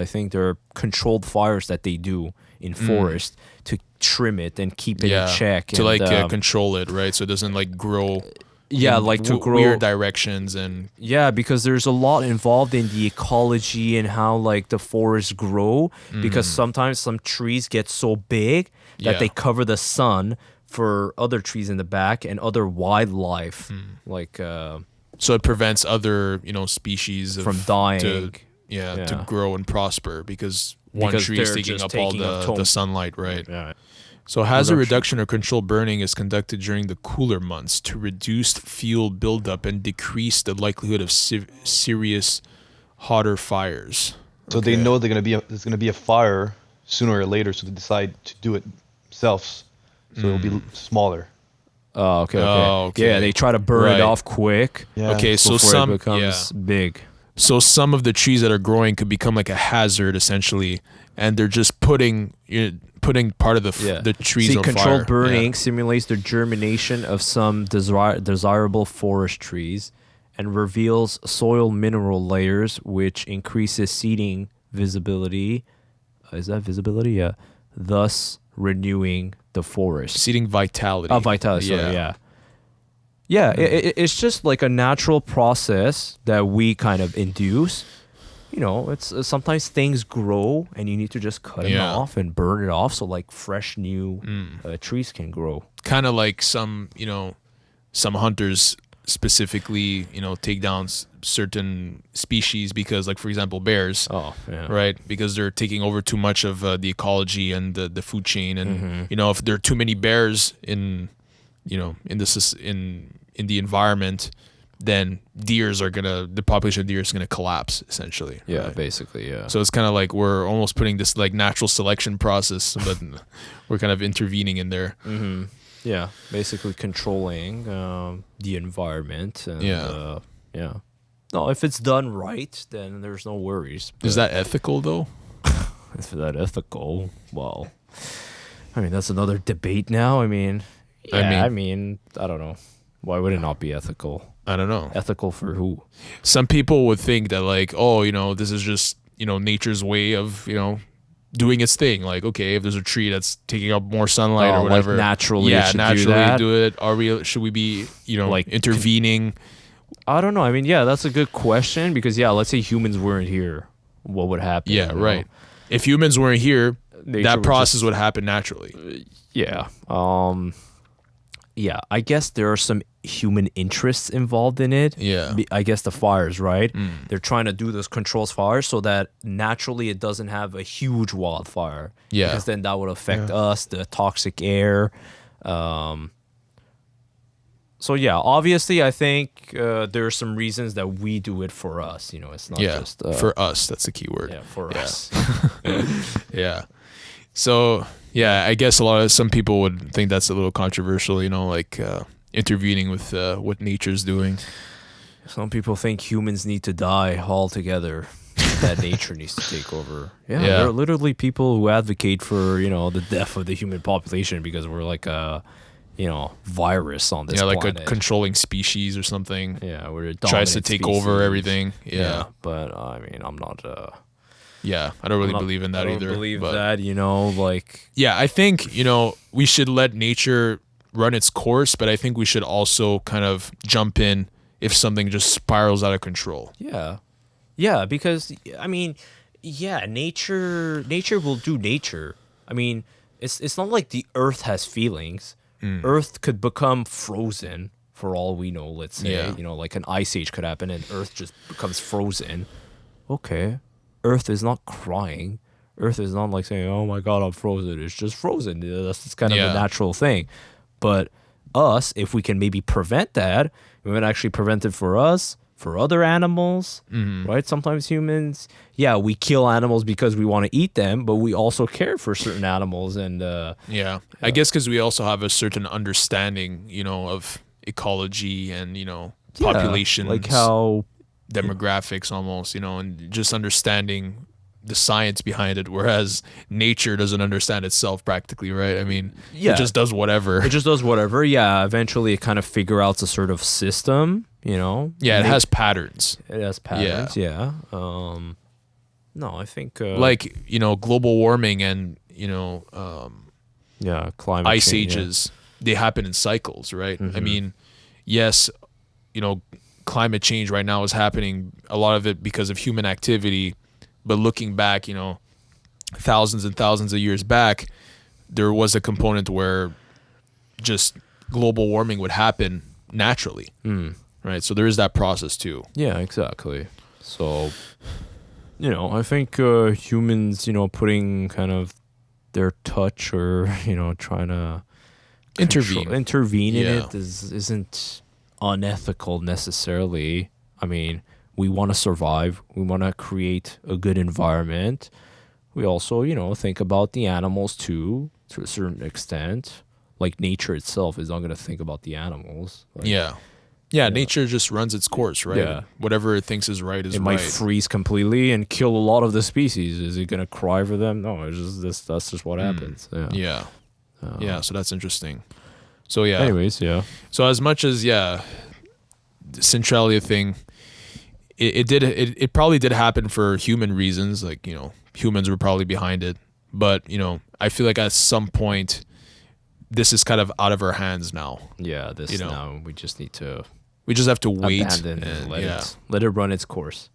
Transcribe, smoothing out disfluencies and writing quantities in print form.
I think there are controlled fires that they do in forest to trim it and keep it in check. To and, control it, right? So it doesn't like grow in like to grow weird directions. And because there's a lot involved in the ecology and how like the forests grow, because sometimes some trees get so big that they cover the sun for other trees in the back and other wildlife, like so it prevents other species from dying to grow and prosper, because one tree is taking up all the sunlight, right? Yeah. So hazard reduction or controlled burning is conducted during the cooler months to reduce fuel buildup and decrease the likelihood of serious hotter fires. So they know there's gonna be a fire sooner or later, so they decide to do it themselves. So it'll be smaller. Oh, okay. Okay. Yeah, they try to burn it off quick. Yeah. Okay, so before it becomes big. So some of the trees that are growing could become like a hazard essentially, and they're just putting part of the trees on fire. Controlled burning simulates the germination of some desirable forest trees and reveals soil mineral layers, which increases seeding visibility. Is that visibility? Yeah. Thus renewing the forest. Seeding vitality. Vitality, sorry, yeah. Yeah, it's just like a natural process that we kind of induce. It's sometimes things grow and you need to just cut them off and burn it off so like fresh new trees can grow. Kind of like some hunters specifically, take down certain species because, like, for example, bears. Oh, yeah. Right? Because they're taking over too much of the ecology and the food chain, and if there are too many bears in the environment, then the population of deer is gonna collapse essentially. Yeah, right? basically, yeah. So it's kind of like we're almost putting this like natural selection process, but we're kind of intervening in there. Mm-hmm. Yeah, basically controlling the environment. And, yeah. No, if it's done right, then there's no worries. Is that ethical though? Is that ethical? Well, I mean, that's another debate now. I mean, I don't know. Why would it not be ethical? I don't know. Ethical for who? Some people would think that like, this is just, nature's way of, doing its thing. Like, okay, if there's a tree that's taking up more sunlight or whatever, like naturally, do it. Should we be, like intervening? I don't know. I mean, that's a good question because let's say humans weren't here, what would happen? Yeah, right. If humans weren't here, that process would happen naturally. Yeah. Yeah, I guess there are some human interests involved in it. Yeah. I guess the fires, right? They're trying to do those controls fires so that naturally it doesn't have a huge wildfire. Yeah. Because then that would affect us, the toxic air. So yeah, obviously I think there are some reasons that we do it for us. It's not just... for us. That's the key word. Yeah, for us. Yeah. So... yeah, I guess some people would think that's a little controversial, like intervening with what nature's doing. Some people think humans need to die altogether, that nature needs to take over. Yeah, there are literally people who advocate for, the death of the human population because we're like a, virus on this planet. Like a controlling species or something. Yeah, we're a tries to take over everything. Yeah. But, I mean, I'm not... yeah, I don't really believe in that either. I don't believe that, like... Yeah, I think, we should let nature run its course, but I think we should also kind of jump in if something just spirals out of control. Yeah. Yeah, because, I mean, nature will do nature. I mean, it's not like the earth has feelings. Earth could become frozen for all we know, let's say. Yeah. Like an ice age could happen and earth just becomes frozen. Okay. Earth is not crying. Earth is not like saying, oh my God, I'm frozen. It's just frozen. That's just kind of a natural thing. But us, if we can maybe prevent that, we might actually prevent it for us, for other animals, right? Sometimes humans, we kill animals because we want to eat them, but we also care for certain animals. And I guess because we also have a certain understanding, of ecology and, populations. Like how... demographics almost, and just understanding the science behind it, whereas nature doesn't understand itself practically, right? I mean, it just does whatever. Yeah, eventually it kind of figure out a sort of system, Yeah, it has patterns. It has patterns, yeah. No, I think Like, global warming and, yeah, climate ice change, ages, they happen in cycles, right? I mean, yes, climate change right now is happening, a lot of it because of human activity, but looking back, thousands and thousands of years back, there was a component where just global warming would happen naturally, right? So there is that process too. Yeah, exactly. So, I think humans, putting kind of their touch or, trying to intervene in Yeah. it isn't unethical necessarily. I mean, we want to survive. We want to create a good environment. We also, think about the animals too, to a certain extent. Like nature itself is not going to think about the animals. Like, Yeah, nature just runs its course, right? Yeah. Whatever it thinks is right is it right. might freeze completely and kill a lot of the species. Is it going to cry for them? No, it's just this. That's just what happens. Yeah. Yeah, so that's interesting. So yeah. Anyways, yeah. So as much as the Centralia thing, it probably did happen for human reasons, like, humans were probably behind it. But, I feel like at some point this is kind of out of our hands now. Yeah, now we just need to We just have to wait abandon and and let it run its course.